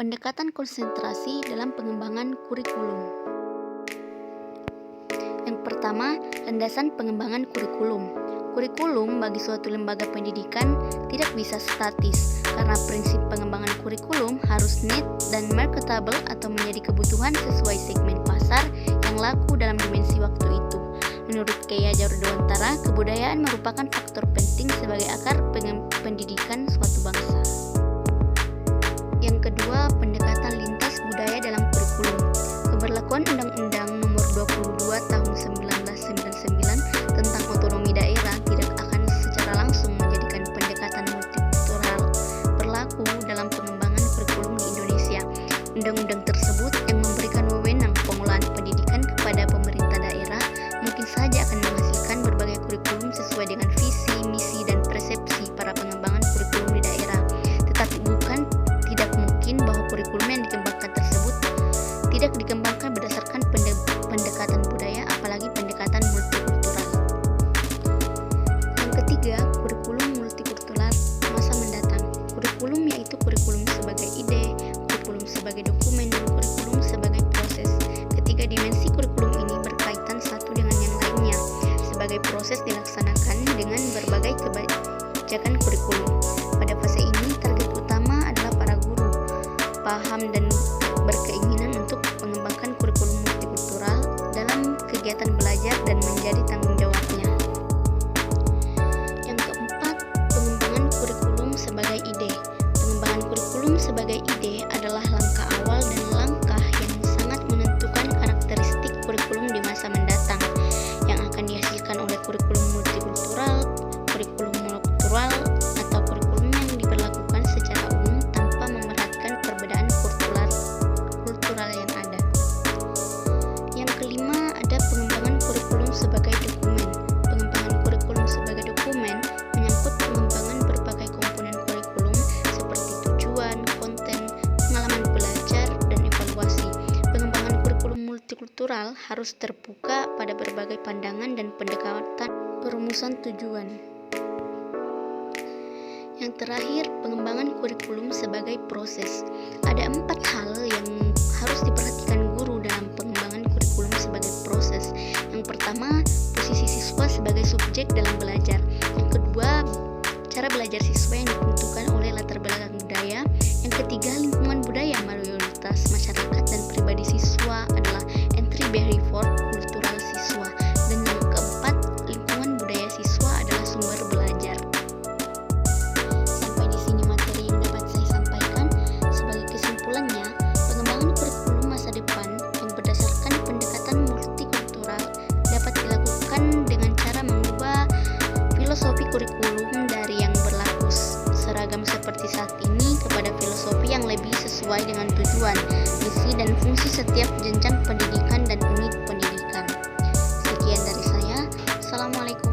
Pendekatan konsentrasi dalam pengembangan kurikulum. Yang pertama, landasan pengembangan kurikulum. Kurikulum bagi suatu lembaga pendidikan tidak bisa statis, karena prinsip pengembangan kurikulum harus need dan marketable atau menjadi kebutuhan sesuai segmen pasar yang laku dalam dimensi waktu itu. Menurut K. Hajar Dewantara, kebudayaan merupakan faktor penting sebagai akar pendidikan suatu bangsa. Yang kedua, pendekatan lintas budaya dalam kurikulum. Keberlakuan Undang-Undang Nomor 22 Tahun 1999 tentang otonomi daerah tidak akan secara langsung menjadikan pendekatan multikultural berlaku dalam pengembangan kurikulum di Indonesia. Undang-undang tersebut yang memberikan wewenang pengelolaan pendidikan kepada pemerintah daerah mungkin saja akan menghasilkan berbagai kurikulum sesuai dengan visi, misi, dan persepsi para pengembangan kurikulum di daerah. Tetapi tidak mungkin bahwa kurikulum yang dikembangkan tersebut tidak dikembangkan berdasarkan pendekatan budaya, apalagi pendekatan multikultural. Yang ketiga, kurikulum multikultural masa mendatang. Kurikulum yaitu kurikulum sebagai ide, kurikulum sebagai dokumen, dan kurikulum sebagai proses. Ketiga dimensi kurikulum ini berkaitan satu dengan yang lainnya. Sebagai proses dilaksanakan dengan berbagai kebijakan kurikulum. Pada fase ini, target utama adalah para guru paham dan berkeinginan untuk mengembangkan kurikulum multikultural dalam kegiatan belajar dan menjadi tanggung jawabnya. Yang keempat, pengembangan kurikulum sebagai ide. Pengembangan kurikulum sebagai ide adalah langkah awal dan langkah yang sangat menentukan karakteristik kurikulum di masa mendatang yang akan dihasilkan oleh kurikulum multikultural, kurikulum monokultural, atau kurikulum yang diberlakukan secara umum tanpa memerhatikan perbedaan kultural yang ada. Yang kelima, ada pengembangan kurikulum sebagai dokumen. Pengembangan kurikulum sebagai dokumen menyangkut pengembangan berbagai komponen kurikulum seperti tujuan, konten, pengalaman belajar, dan evaluasi. Pengembangan kurikulum multikultural harus terbuka pada berbagai pandangan dan pendekatan perumusan tujuan. Yang terakhir, pengembangan kurikulum sebagai proses. Ada 4 hal yang harus diperhatikan guru dalam pengembangan kurikulum sebagai proses. Yang pertama, posisi siswa sebagai subjek dalam belajar. Yang kedua, cara belajar siswa yang ditentukan oleh latar belakang budaya. Yang ketiga, lingkungan budaya mayoritas masyarakat dan pribadi siswa adalah entry barrier kultural siswa. Dan yang keempat, lingkungan budaya siswa adalah sumber belajar. Sampai di sini materi yang dapat saya sampaikan. Sebagai kesimpulannya, pengembangan kurikulum masa depan yang berdasarkan pendekatan multikultural dapat dilakukan dengan cara mengubah filosofi kurikulum dari yang berlaku seragam seperti saat ini kepada filosofi yang lebih sesuai dengan tujuan, misi, dan fungsi setiap jenjang pendidikan dan unit pendidikan. Sekian dari saya. Assalamualaikum.